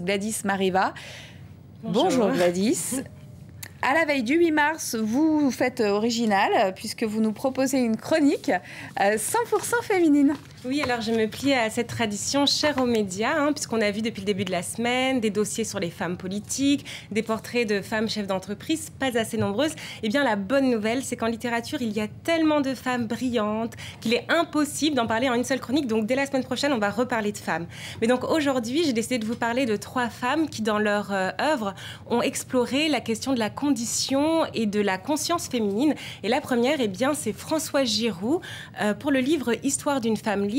Gladys Mariva. Bonjour Gladys. À la veille du 8 mars, vous faites original puisque vous nous proposez une chronique 100% féminine. Oui, alors je me plie à cette tradition chère aux médias, puisqu'on a vu depuis le début de la semaine des dossiers sur les femmes politiques, des portraits de femmes chefs d'entreprise, pas assez nombreuses. Eh bien, la bonne nouvelle, c'est qu'en littérature, il y a tellement de femmes brillantes qu'il est impossible d'en parler en une seule chronique. Donc, dès la semaine prochaine, on va reparler de femmes. Mais donc, aujourd'hui, j'ai décidé de vous parler de 3 femmes qui, dans leur œuvre, ont exploré la question de la condition et de la conscience féminine. Et la première, eh bien, c'est Françoise Giroud, pour le livre « Histoire d'une femme libre ».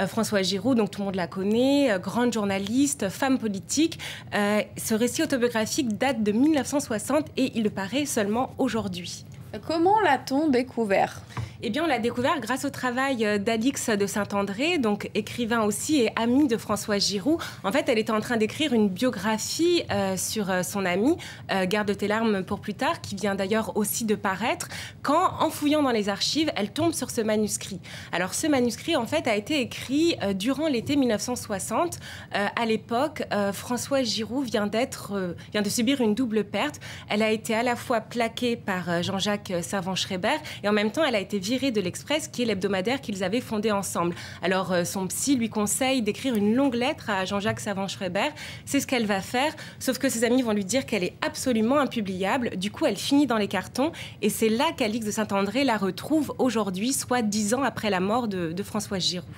Françoise Giroud, donc tout le monde la connaît, grande journaliste, femme politique. Ce récit autobiographique date de 1960 et il le paraît seulement aujourd'hui. Comment l'a-t-on découvert ? Eh bien, on l'a découvert grâce au travail d'Alix de Saint-André, donc écrivain aussi et amie de Françoise Giroud. En fait, elle était en train d'écrire une biographie sur son amie, Garde tes larmes pour plus tard, qui vient d'ailleurs aussi de paraître, quand, en fouillant dans les archives, elle tombe sur ce manuscrit. Alors, ce manuscrit, en fait, a été écrit durant l'été 1960. À l'époque, Françoise Giroud vient de subir une double perte. Elle a été à la fois plaquée par Jean-Jacques Servan-Schreiber et en même temps, elle a été virée de l'Express, qui est l'hebdomadaire qu'ils avaient fondé ensemble. Alors, son psy lui conseille d'écrire une longue lettre à Jean-Jacques Servan-Schreiber. C'est ce qu'elle va faire, sauf que ses amis vont lui dire qu'elle est absolument impubliable. Du coup, elle finit dans les cartons et c'est là qu'Alix de Saint-André la retrouve aujourd'hui, soit 10 ans après la mort de Françoise Giroud.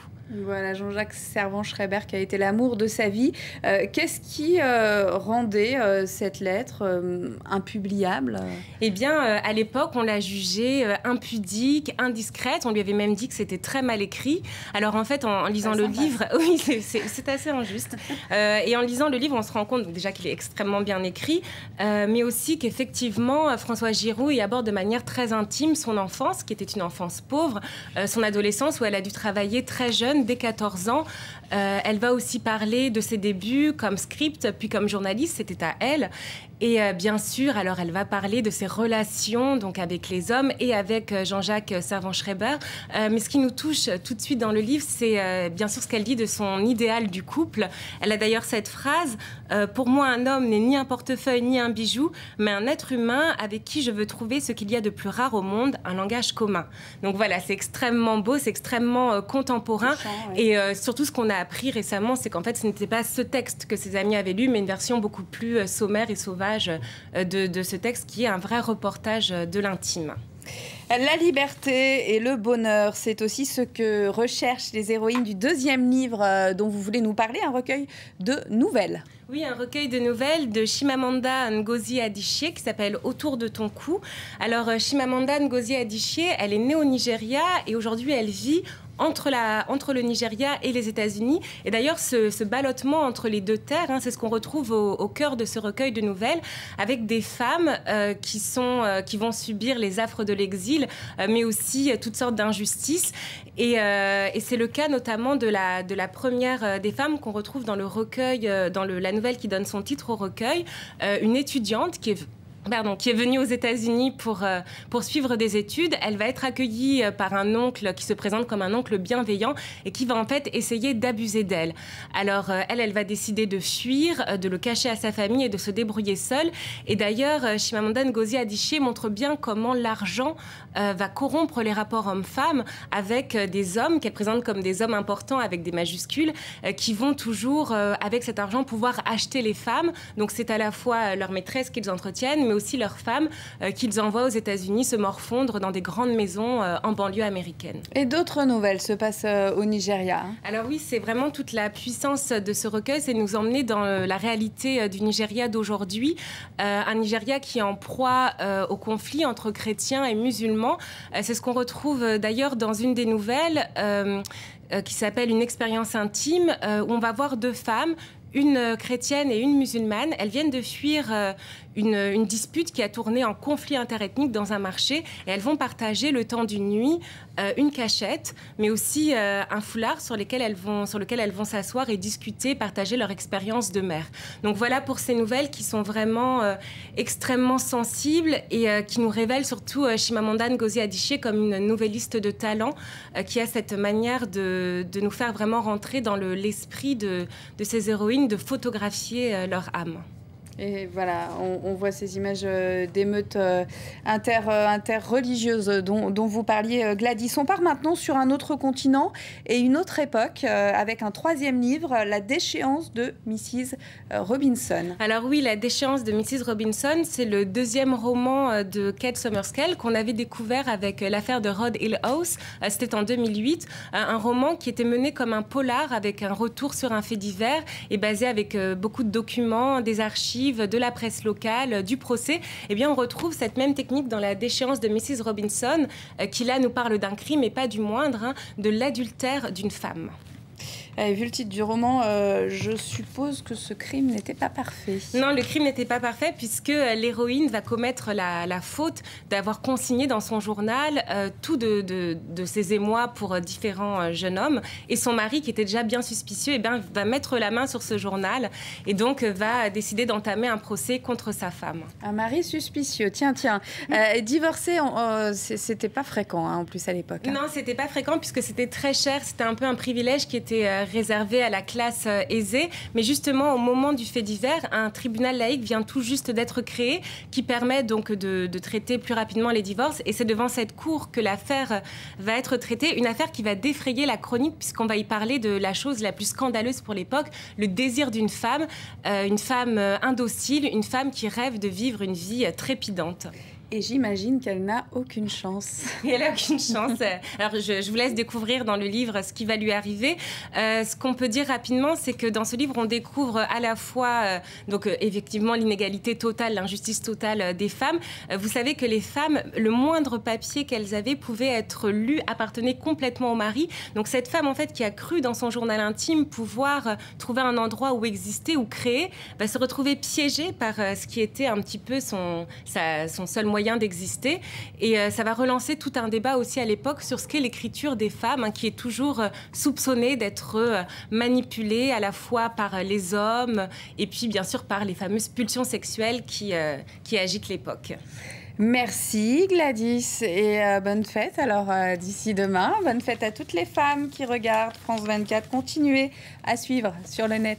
Voilà, Jean-Jacques Servan-Schreiber qui a été l'amour de sa vie. Qu'est-ce qui rendait cette lettre impubliable ? Eh bien, à l'époque, on l'a jugée impudique, indiscrète. On lui avait même dit que c'était très mal écrit. Alors, en fait, en lisant le livre... Oui, c'est assez injuste. Et en lisant le livre, on se rend compte donc, déjà qu'il est extrêmement bien écrit, mais aussi qu'effectivement, Françoise Giroud y aborde de manière très intime son enfance, qui était une enfance pauvre, son adolescence où elle a dû travailler très jeune, dès 14 ans. Elle va aussi parler de ses débuts comme script, puis comme journaliste, c'était à elle. Et bien sûr, alors elle va parler de ses relations donc avec les hommes et avec Jean-Jacques Servan-Schreiber. Mais ce qui nous touche tout de suite dans le livre, c'est bien sûr ce qu'elle dit de son idéal du couple. Elle a d'ailleurs cette phrase « Pour moi, un homme n'est ni un portefeuille ni un bijou, mais un être humain avec qui je veux trouver ce qu'il y a de plus rare au monde, un langage commun. » Donc voilà, c'est extrêmement beau, c'est extrêmement contemporain. Et surtout, ce qu'on a appris récemment, c'est qu'en fait, ce n'était pas ce texte que ses amis avaient lu, mais une version beaucoup plus sommaire et sauvage de ce texte qui est un vrai reportage de l'intime. La liberté et le bonheur, c'est aussi ce que recherchent les héroïnes du 2e livre dont vous voulez nous parler, un recueil de nouvelles. Oui, un recueil de nouvelles de Chimamanda Ngozi Adichie qui s'appelle « Autour de ton cou ». Alors, Chimamanda Ngozi Adichie, elle est née au Nigeria et aujourd'hui, elle vit entre le Nigeria et les États-Unis. Et d'ailleurs, ce ballottement entre les deux terres, c'est ce qu'on retrouve au cœur de ce recueil de nouvelles, avec des femmes qui vont subir les affres de l'exil, mais aussi toutes sortes d'injustices. Et c'est le cas notamment de la première des femmes qu'on retrouve dans le recueil, la nouvelle qui donne son titre au recueil, une étudiante qui est venue aux États-Unis pour suivre des études. Elle va être accueillie par un oncle qui se présente comme un oncle bienveillant et qui va en fait essayer d'abuser d'elle. Alors, elle va décider de fuir, de le cacher à sa famille et de se débrouiller seule. Et d'ailleurs, Chimamanda Ngozi Adichie montre bien comment l'argent va corrompre les rapports hommes-femmes avec des hommes qu'elle présente comme des hommes importants avec des majuscules qui vont toujours, avec cet argent, pouvoir acheter les femmes. Donc, c'est à la fois leur maîtresse qu'ils entretiennent, mais aussi leurs femmes qu'ils envoient aux États-Unis se morfondre dans des grandes maisons en banlieue américaine. Et d'autres nouvelles se passent au Nigeria. Alors oui, c'est vraiment toute la puissance de ce recueil, c'est nous emmener dans la réalité du Nigeria d'aujourd'hui. Un Nigeria qui est en proie au conflit entre chrétiens et musulmans. C'est ce qu'on retrouve d'ailleurs dans une des nouvelles qui s'appelle « Une expérience intime » où on va voir 2 femmes, une chrétienne et une musulmane. Elles viennent de fuir une dispute qui a tourné en conflit interethnique dans un marché et elles vont partager le temps d'une nuit une cachette, mais aussi un foulard sur lequel elles vont s'asseoir et discuter, partager leur expérience de mère. Donc voilà pour ces nouvelles qui sont vraiment extrêmement sensibles et qui nous révèlent surtout Chimamanda Ngozi Adichie comme une nouvelliste de talent qui a cette manière de nous faire vraiment rentrer dans l'esprit de ces héroïnes héroïnes de photographier leur âme. Et voilà, on voit ces images d'émeutes interreligieuses dont vous parliez, Gladys. On part maintenant sur un autre continent et une autre époque, avec un troisième livre, La déchéance de Mrs. Robinson. Alors oui, La déchéance de Mrs. Robinson, c'est le deuxième roman de Kate Somerskell qu'on avait découvert avec l'affaire de Rod Hill House. C'était en 2008, un roman qui était mené comme un polar avec un retour sur un fait divers et basé avec beaucoup de documents, des archives, de la presse locale, du procès. Eh bien, on retrouve cette même technique dans La déchéance de Mrs. Robinson, qui là nous parle d'un crime, et pas du moindre, de l'adultère d'une femme. Vu le titre du roman, je suppose que ce crime n'était pas parfait. Non, le crime n'était pas parfait puisque l'héroïne va commettre la faute d'avoir consigné dans son journal tout de ses émois pour différents jeunes hommes. Et son mari, qui était déjà bien suspicieux, va mettre la main sur ce journal et donc va décider d'entamer un procès contre sa femme. Un mari suspicieux, tiens. Divorcer, c'était pas fréquent en plus à l'époque. Non, c'était pas fréquent puisque c'était très cher. C'était un peu un privilège qui était réservé à la classe aisée. Mais justement, au moment du fait divers, un tribunal laïque vient tout juste d'être créé qui permet donc de traiter plus rapidement les divorces. Et c'est devant cette cour que l'affaire va être traitée. Une affaire qui va défrayer la chronique puisqu'on va y parler de la chose la plus scandaleuse pour l'époque, le désir d'une femme, une femme indocile, une femme qui rêve de vivre une vie trépidante. Et j'imagine qu'elle n'a aucune chance. Et elle n'a aucune chance. Alors, je vous laisse découvrir dans le livre ce qui va lui arriver. Ce qu'on peut dire rapidement, c'est que dans ce livre, on découvre à la fois, effectivement, l'inégalité totale, l'injustice totale des femmes. Vous savez que les femmes, le moindre papier qu'elles avaient pouvait être lu, appartenait complètement au mari. Donc, cette femme, en fait, qui a cru dans son journal intime pouvoir trouver un endroit où exister, où créer, va se retrouver piégée par ce qui était un petit peu son seul moyen d'exister. Et ça va relancer tout un débat aussi à l'époque sur ce qu'est l'écriture des femmes, qui est toujours soupçonnée d'être manipulée à la fois par les hommes et puis bien sûr par les fameuses pulsions sexuelles qui agitent l'époque. Merci Gladys et bonne fête alors d'ici demain. Bonne fête à toutes les femmes qui regardent France 24. Continuez à suivre sur le net.